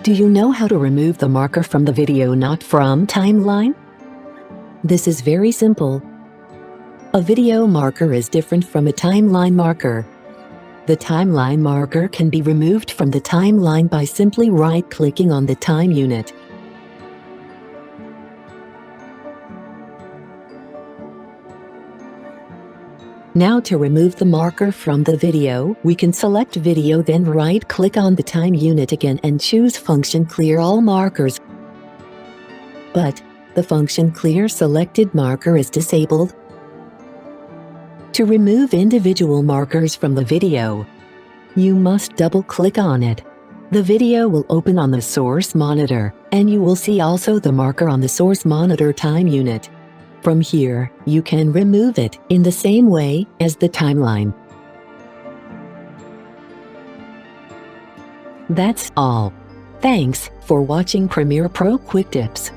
Do you know how to remove the marker from the video, not from timeline? This is very simple. A video marker is different from a timeline marker. The timeline marker can be removed from the timeline by simply right-clicking on the time unit. Now to remove the marker from the video, we can select Video, then right-click on the time unit again and choose Function Clear All Markers. But the function Clear Selected Marker is disabled. To remove individual markers from the video, you must double-click on it. The video will open on the source monitor, and you will see also the marker on the source monitor time unit. From here, you can remove it in the same way as the timeline. That's all. Thanks for watching Premiere Pro Quick Tips.